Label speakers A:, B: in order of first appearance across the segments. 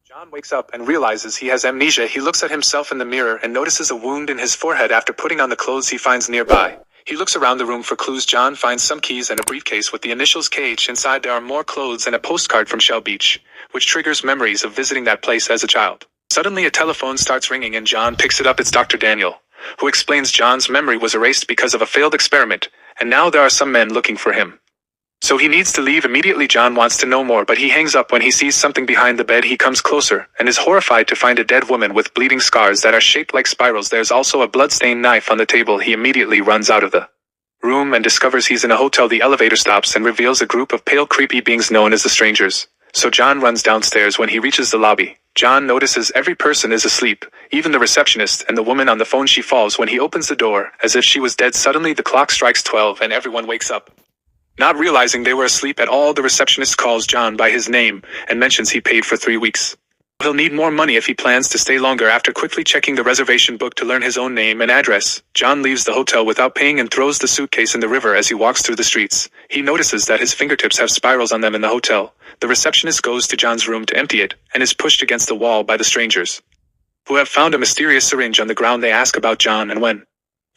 A: John wakes up and realizes he has amnesia. He looks at himself in the mirror and notices a wound in his forehead after putting on the clothes he finds nearby. He looks around the room for clues. John finds some keys and a briefcase with the initials KH. Inside there are more clothes and a postcard from Shell Beach, which triggers memories of visiting that place as a child. Suddenly a telephone starts ringing and John picks it up. It's Dr. Daniel, who explains John's memory was erased because of a failed experiment, and now there are some men looking for him. So he needs to leave immediately. John wants to know more, but he hangs up when he sees something behind the bed. He comes closer and is horrified to find a dead woman with bleeding scars that are shaped like spirals. There's also a blood-stained knife on the table. He immediately runs out of the room and discovers he's in a hotel. The elevator stops and reveals a group of pale, creepy beings known as the Strangers. So John runs downstairs. When he reaches the lobby, John notices every person is asleep, even the receptionist and the woman on the phone. She falls when he opens the door, as if she was dead. Suddenly the clock strikes 12 and everyone wakes up. Not realizing they were asleep at all, the receptionist calls John by his name and mentions he paid for 3 weeks. He'll need more money if he plans to stay longer. After quickly checking the reservation book to learn his own name and address, John leaves the hotel without paying and throws the suitcase in the river. As he walks through the streets, he notices that his fingertips have spirals on them in the hotel. The receptionist goes to John's room to empty it and is pushed against the wall by the Strangers, who have found a mysterious syringe on the ground. They ask about John and when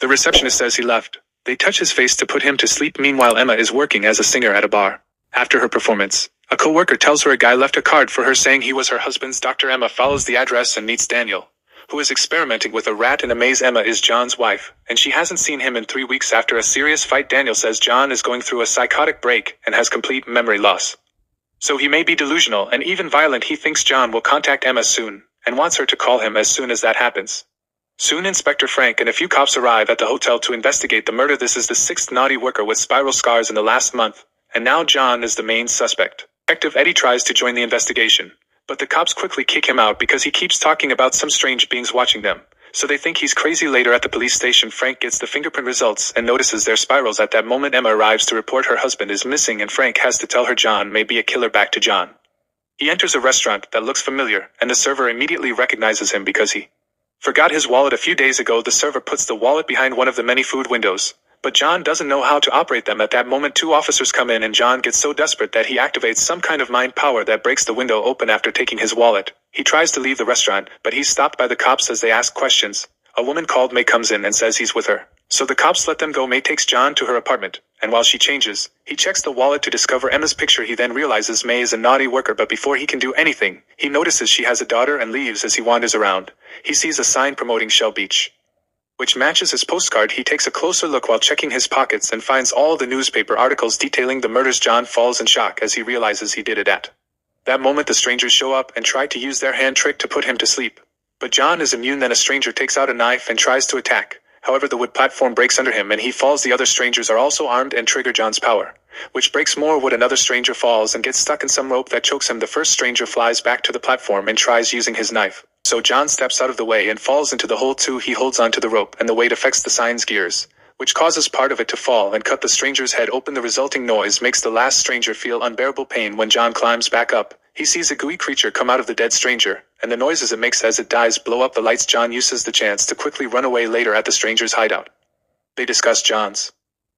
A: the receptionist says he left, they touch his face to put him to sleep. Meanwhile, Emma is working as a singer at a bar. After her performance, a co-worker tells her a guy left a card for her saying he was her husband's doctor. Emma follows the address and meets Daniel, who is experimenting with a rat in a maze. Emma is John's wife, and she hasn't seen him in 3 weeks. After a serious fight, Daniel says John is going through a psychotic break and has complete memory loss. So he may be delusional and even violent. He thinks John will contact Emma soon and wants her to call him as soon as that happens. Soon Inspector Frank and a few cops arrive at the hotel to investigate the murder. This is the 6th naughty worker with spiral scars in the last month, and now John is the main suspect. Detective Eddie tries to join the investigation, but the cops quickly kick him out because he keeps talking about some strange beings watching them, so they think he's crazy. Later at the police station, Frank gets the fingerprint results and notices their spirals. At that moment, Emma arrives to report her husband is missing and Frank has to tell her John may be a killer. Back to John. He enters a restaurant that looks familiar, and the server immediately recognizes him because he forgot his wallet a few days ago. The server puts the wallet behind one of the many food windows, but John doesn't know how to operate them. At that moment, 2 officers come in and John gets so desperate that he activates some kind of mind power that breaks the window open. After taking his wallet, he tries to leave the restaurant, but he's stopped by the cops as they ask questions. A woman called May comes in and says he's with her, so the cops let them go. May takes John to her apartment, and while she changes, he checks the wallet to discover Emma's picture. He then realizes May is a naughty worker, but before he can do anything, he notices she has a daughter and leaves. As he wanders around, he sees a sign promoting Shell Beach, which matches his postcard. He takes a closer look while checking his pockets and finds all the newspaper articles detailing the murders. John falls in shock as he realizes he did it. At that moment, the Strangers show up and try to use their hand trick to put him to sleep, but John is immune. Then a stranger takes out a knife and tries to attack. However, the wood platform breaks under him and he falls. The other Strangers are also armed and trigger John's power, which breaks more wood. Another stranger falls and gets stuck in some rope that chokes him. The first stranger flies back to the platform and tries using his knife, so John steps out of the way and falls into the hole too. He holds onto the rope and the weight affects the sign's gears, which causes part of it to fall and cut the stranger's head open. The resulting noise makes the last stranger feel unbearable pain. When John climbs back up, he sees a gooey creature come out of the dead stranger, and the noises it makes as it dies blow up the lights. John uses the chance to quickly run away. Later at the stranger's hideout, they discuss John's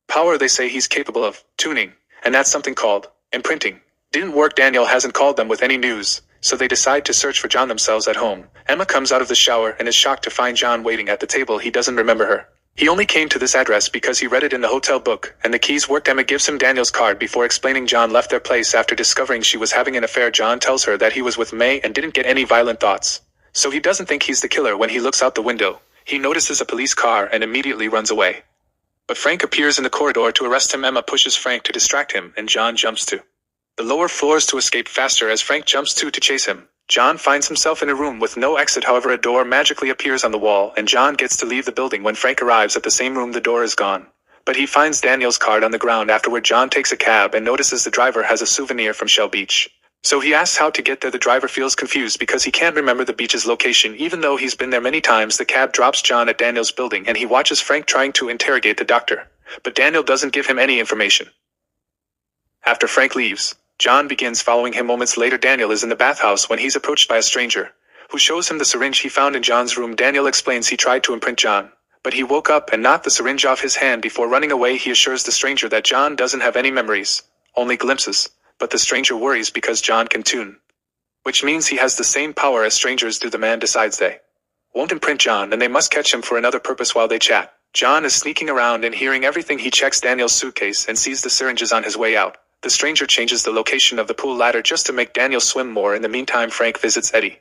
A: power. They say he's capable of tuning, and that's something called imprinting. Didn't work. Daniel hasn't called them with any news, so they decide to search for John themselves at home. Emma comes out of the shower and is shocked to find John waiting at the table. He doesn't remember her. He only came to this address because he read it in the hotel book, and the keys worked. Emma gives him Daniel's card before explaining John left their place after discovering she was having an affair. John tells her that he was with May and didn't get any violent thoughts, so he doesn't think he's the killer. When he looks out the window, he notices a police car and immediately runs away. But Frank appears in the corridor to arrest him. Emma pushes Frank to distract him, and John jumps to the lower floors to escape faster. As Frank jumps to chase him, John finds himself in a room with no exit. However, a door magically appears on the wall and John gets to leave the building. When Frank arrives at the same room, the door is gone, but he finds Daniel's card on the ground. Afterward, John takes a cab and notices the driver has a souvenir from Shell Beach, so he asks how to get there. The driver feels confused because he can't remember the beach's location even though he's been there many times. The cab drops John at Daniel's building and he watches Frank trying to interrogate the doctor, but Daniel doesn't give him any information. After Frank leaves, John begins following him. Moments later, Daniel is in the bathhouse when he's approached by a stranger, who shows him the syringe he found in John's room. Daniel explains he tried to imprint John, but he woke up and knocked the syringe off his hand before running away. He assures the stranger that John doesn't have any memories, only glimpses, but the stranger worries because John can tune which means he has the same power as strangers do. The man decides they won't imprint John and they must catch him for another purpose while they chat. John is sneaking around and hearing everything. He checks Daniel's suitcase and sees the syringes on his way out. The stranger changes the location of the pool ladder just to make Daniel swim more. In the meantime, Frank visits Eddie,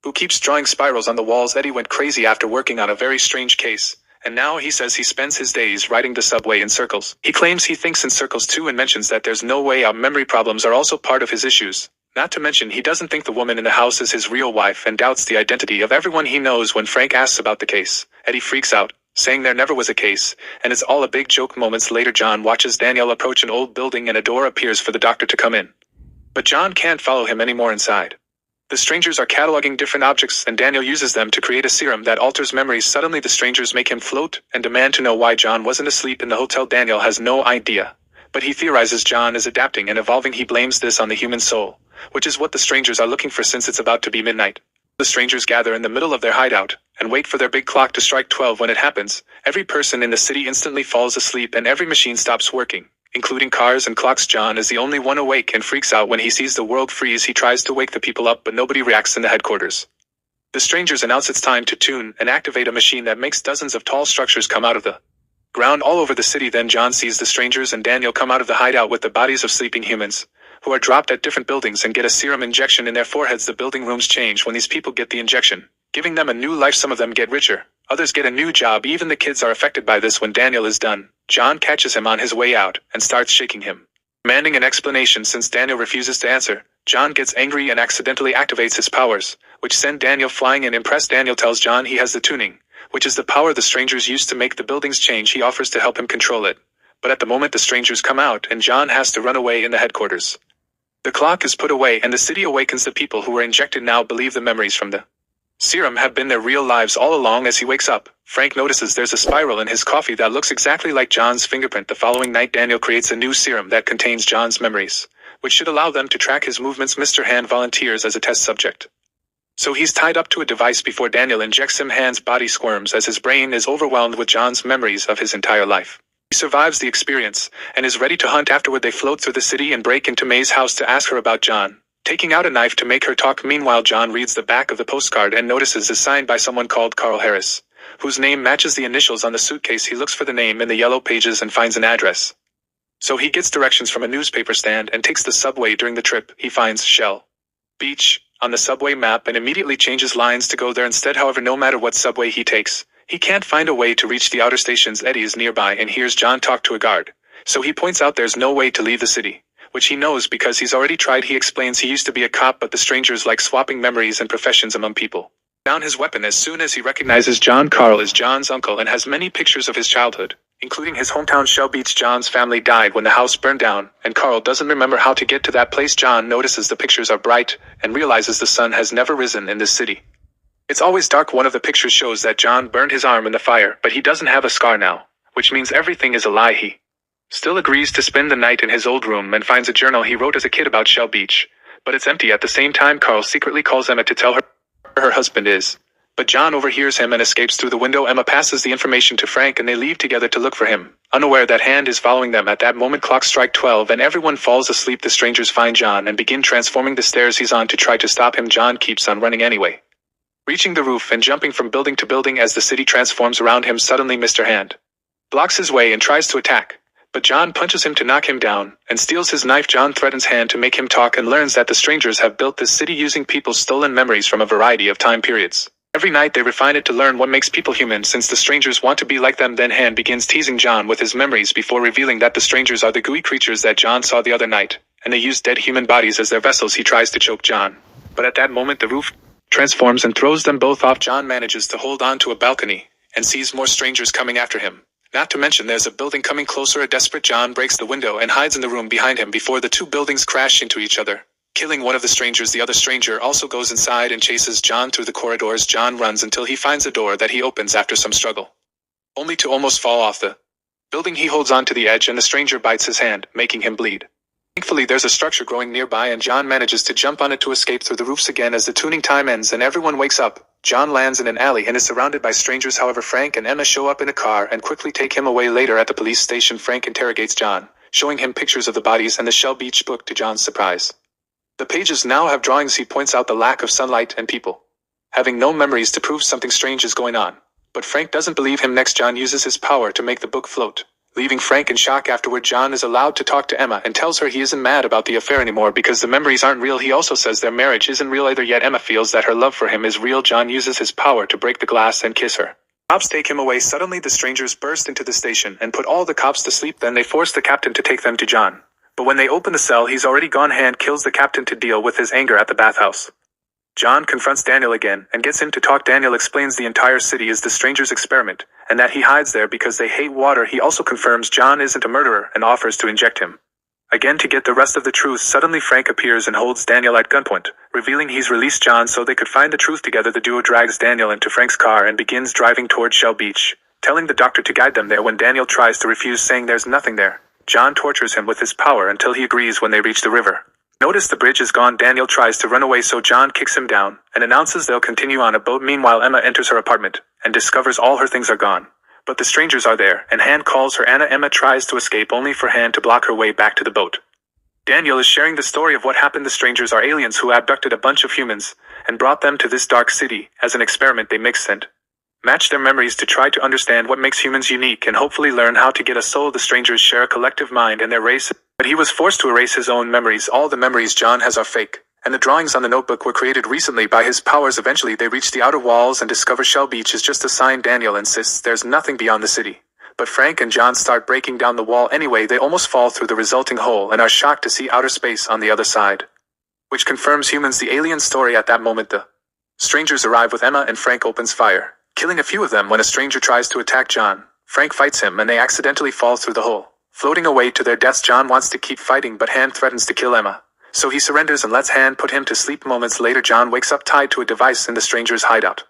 A: who keeps drawing spirals on the walls. Eddie went crazy after working on a very strange case, and now he says he spends his days riding the subway in circles. He claims he thinks in circles too and mentions that there's no way out. Memory problems are also part of his issues. Not to mention he doesn't think the woman in the house is his real wife and doubts the identity of everyone he knows. When Frank asks about the case, Eddie freaks out, saying there never was a case, and it's all a big joke. Moments later, John watches Daniel approach an old building and a door appears for the doctor to come in. But John can't follow him anymore inside. The strangers are cataloging different objects and Daniel uses them to create a serum that alters memories. Suddenly the strangers make him float and demand to know why John wasn't asleep in the hotel. Daniel has no idea, but he theorizes John is adapting and evolving. He blames this on the human soul, which is what the strangers are looking for since it's about to be midnight. The strangers gather in the middle of their hideout and wait for their big clock to strike 12. When it happens, every person in the city instantly falls asleep and every machine stops working, including cars and clocks. John is the only one awake and freaks out when he sees the world freeze. He tries to wake the people up, but nobody reacts in the headquarters. The strangers announce it's time to tune and activate a machine that makes dozens of tall structures come out of the ground all over the city. Then John sees the strangers and Daniel come out of the hideout with the bodies of sleeping humans, who are dropped at different buildings and get a serum injection in their foreheads. The building rooms change when these people get the injection, giving them a new life. Some of them get richer, others get a new job. Even the kids are affected by this. When Daniel is done, John catches him on his way out and starts shaking him, demanding an explanation. Since Daniel refuses to answer, John gets angry and accidentally activates his powers, which send Daniel flying. And impressed, Daniel tells John he has the tuning, which is the power the strangers used to make the buildings change. He offers to help him control it, but at the moment the strangers come out and John has to run away. In the headquarters, the clock is put away and the city awakens. The people who were injected now believe the memories from the serum have been their real lives all along. As he wakes up, Frank notices there's a spiral in his coffee that looks exactly like John's fingerprint. The following night, Daniel creates a new serum that contains John's memories, which should allow them to track his movements. Mr. Hand volunteers as a test subject, so he's tied up to a device before Daniel injects him. Hand's body squirms as his brain is overwhelmed with John's memories of his entire life. He survives the experience and is ready to hunt. Afterward, they float through the city and break into May's house to ask her about John, taking out a knife to make her talk. Meanwhile, John reads the back of the postcard and notices it's signed by someone called Carl Harris, whose name matches the initials on the suitcase. He looks for the name in the yellow pages and finds an address. So he gets directions from a newspaper stand and takes the subway. During the trip, he finds Shell Beach on the subway map and immediately changes lines to go there instead. However, no matter what subway he takes, he can't find a way to reach the outer stations. Eddie is nearby and hears John talk to a guard, so he points out there's no way to leave the city, which he knows because he's already tried. He explains he used to be a cop, but the strangers like swapping memories and professions among people. Down his weapon as soon as he recognizes John. Carl is John's uncle and has many pictures of his childhood, including his hometown Shell Beach. John's family died when the house burned down, and Carl doesn't remember how to get to that place. John notices the pictures are bright and realizes the sun has never risen in this city. It's always dark. One of the pictures shows that John burned his arm in the fire, but he doesn't have a scar now, which means everything is a lie. He still agrees to spend the night in his old room and finds a journal he wrote as a kid about Shell Beach, but it's empty. At the same time, Carl secretly calls Emma to tell her her husband is, but John overhears him and escapes through the window. Emma passes the information to Frank and they leave together to look for him, unaware that Hand is following them. At that moment, clocks strike 12 and everyone falls asleep. The strangers find John and begin transforming the stairs he's on to try to stop him. John keeps on running anyway, reaching the roof and jumping from building to building as the city transforms around him. Suddenly, Mr. Hand blocks his way and tries to attack, but John punches him to knock him down and steals his knife. John threatens Hand to make him talk and learns that the strangers have built this city using people's stolen memories from a variety of time periods. Every night they refine it to learn what makes people human, since the strangers want to be like them. Then Hand begins teasing John with his memories before revealing that the strangers are the gooey creatures that John saw the other night, and they use dead human bodies as their vessels. He tries to choke John, but at that moment the roof transforms and throws them both off. John manages to hold on to a balcony and sees more strangers coming after him. Not to mention there's a building coming closer. A desperate John breaks the window and hides in the room behind him before the two buildings crash into each other, killing one of the strangers. The other stranger also goes inside and chases John through the corridors. John runs until he finds a door that he opens after some struggle, only to almost fall off the building. He holds on to the edge and the stranger bites his hand, making him bleed. Thankfully, there's a structure growing nearby and John manages to jump on it to escape through the roofs again. As the tuning time ends and everyone wakes up, John lands in an alley and is surrounded by strangers. However, Frank and Emma show up in a car and quickly take him away. Later at the police station, Frank interrogates John, showing him pictures of the bodies and the Shell Beach book to John's surprise. The pages now have drawings. He points out the lack of sunlight and people having no memories to prove something strange is going on. But Frank doesn't believe him. Next, John uses his power to make the book float. Leaving Frank in shock afterward, John is allowed to talk to Emma and tells her he isn't mad about the affair anymore because the memories aren't real. He also says their marriage isn't real either, yet Emma feels that her love for him is real. John uses his power to break the glass and kiss her. Cops take him away. Suddenly the strangers burst into the station and put all the cops to sleep. Then they force the captain to take them to John. But when they open the cell, he's already gone. Hand kills the captain to deal with his anger at the bathhouse. John confronts Daniel again and gets him to talk. Daniel explains the entire city is the strangers' experiment, and that he hides there because they hate water. He also confirms John isn't a murderer and offers to inject him again to get the rest of the truth. Suddenly Frank appears and holds Daniel at gunpoint, revealing he's released John so they could find the truth together. The duo drags Daniel into Frank's car and begins driving toward Shell Beach, telling the doctor to guide them there. When Daniel tries to refuse, saying there's nothing there, John tortures him with his power until he agrees. When they reach the river, notice the bridge is gone. Daniel tries to run away, so John kicks him down and announces they'll continue on a boat. Meanwhile, Emma enters her apartment and discovers all her things are gone. But the strangers are there, and Han calls her Anna. Emma tries to escape, only for Han to block her way back to the boat. Daniel is sharing the story of what happened. The strangers are aliens who abducted a bunch of humans and brought them to this dark city. As an experiment, they mix and match their memories to try to understand what makes humans unique and hopefully learn how to get a soul. The strangers share a collective mind and their race, but he was forced to erase his own memories. All the memories John has are fake, and the drawings on the notebook were created recently by his powers. Eventually they reach the outer walls and discover Shell Beach is just a sign. Daniel insists there's nothing beyond the city, but Frank and John start breaking down the wall anyway. They almost fall through the resulting hole and are shocked to see outer space on the other side, which confirms humans the alien story. At that moment the strangers arrive with Emma and Frank opens fire, killing a few of them. When a stranger tries to attack John, Frank fights him and they accidentally fall through the hole, floating away to their deaths. John wants to keep fighting, but Han threatens to kill Emma, so he surrenders and lets Han put him to sleep. Moments later, John wakes up tied to a device in the stranger's hideout.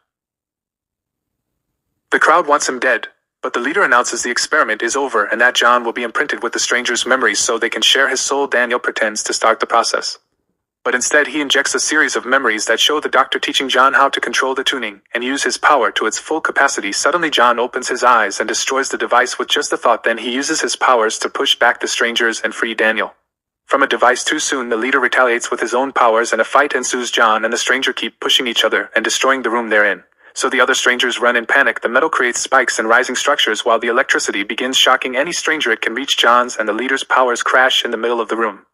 A: The crowd wants him dead, but the leader announces the experiment is over and that John will be imprinted with the stranger's memories so they can share his soul. Daniel pretends to start the process, but instead he injects a series of memories that show the doctor teaching John how to control the tuning and use his power to its full capacity. Suddenly John opens his eyes and destroys the device with just a thought. Then he uses his powers to push back the strangers and free Daniel from a device. Too soon the leader retaliates with his own powers and a fight ensues. John and the stranger keep pushing each other and destroying the room they're in, so the other strangers run in panic. The metal creates spikes and rising structures while the electricity begins shocking any stranger it can reach. John's and the leader's powers crash in the middle of the room,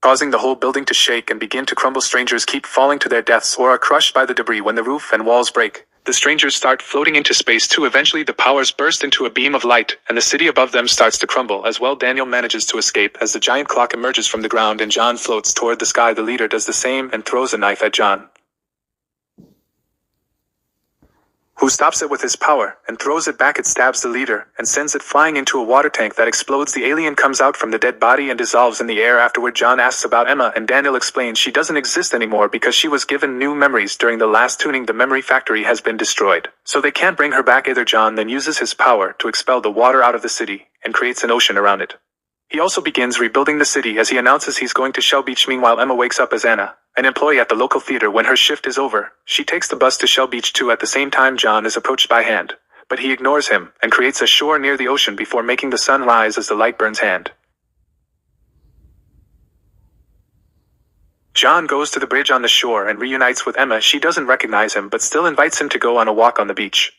A: causing the whole building to shake and begin to crumble. Strangers keep falling to their deaths or are crushed by the debris. When the roof and walls break, the strangers start floating into space too. Eventually the powers burst into a beam of light and the city above them starts to crumble as well. Daniel manages to escape as the giant clock emerges from the ground and John floats toward the sky. The leader does the same and throws a knife at John, who stops it with his power and throws it back. It stabs the leader and sends it flying into a water tank that explodes. The alien comes out from the dead body and dissolves in the air. Afterward, John asks about Emma and Daniel explains she doesn't exist anymore because she was given new memories during the last tuning. The memory factory has been destroyed, so they can't bring her back either. John then uses his power to expel the water out of the city and creates an ocean around it. He also begins rebuilding the city as he announces he's going to Shell Beach. Meanwhile, Emma wakes up as Anna, an employee at the local theater. When her shift is over, she takes the bus to Shell Beach too. At the same time, John is approached by Hand, but he ignores him and creates a shore near the ocean before making the sun rise as the light burns Hand. John goes to the bridge on the shore and reunites with Emma. She doesn't recognize him but still invites him to go on a walk on the beach.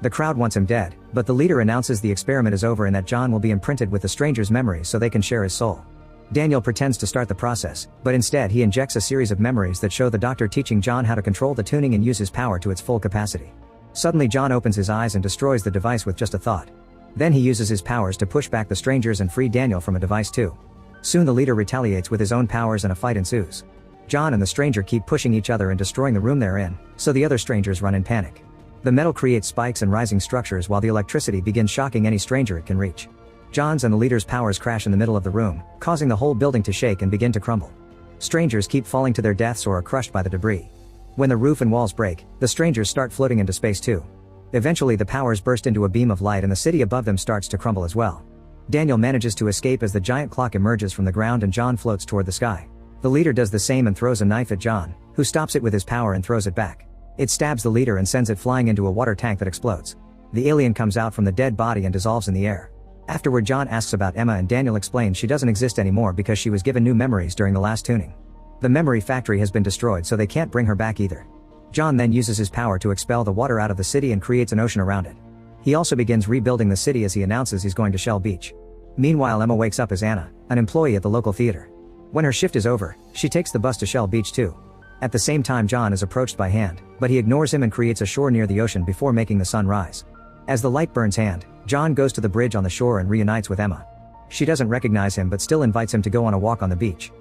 B: The crowd wants him dead, but the leader announces the experiment is over and that John will be imprinted with the stranger's memories so they can share his soul. Daniel pretends to start the process, but instead he injects a series of memories that show the doctor teaching John how to control the tuning and use his power to its full capacity. Suddenly John opens his eyes and destroys the device with just a thought. Then he uses his powers to push back the strangers and free Daniel from a device too. Soon the leader retaliates with his own powers and a fight ensues. John and the stranger keep pushing each other and destroying the room they're in, so the other strangers run in panic. The metal creates spikes and rising structures while the electricity begins shocking any stranger it can reach. John's and the leader's powers crash in the middle of the room, causing the whole building to shake and begin to crumble. Strangers keep falling to their deaths or are crushed by the debris. When the roof and walls break, the strangers start floating into space too. Eventually the powers burst into a beam of light and the city above them starts to crumble as well. Daniel manages to escape as the giant clock emerges from the ground and John floats toward the sky. The leader does the same and throws a knife at John, who stops it with his power and throws it back. It stabs the leader and sends it flying into a water tank that explodes. The alien comes out from the dead body and dissolves in the air. Afterward, John asks about Emma and Daniel explains she doesn't exist anymore because she was given new memories during the last tuning. The memory factory has been destroyed, so they can't bring her back either. John then uses his power to expel the water out of the city and creates an ocean around it. He also begins rebuilding the city as he announces he's going to Shell Beach. Meanwhile, Emma wakes up as Anna, an employee at the local theater. When her shift is over, she takes the bus to Shell Beach too. At the same time, John is approached by Hand, but he ignores him and creates a shore near the ocean before making the sun rise. As the light burns Hand, John goes to the bridge on the shore and reunites with Emma. She doesn't recognize him but still invites him to go on a walk on the beach.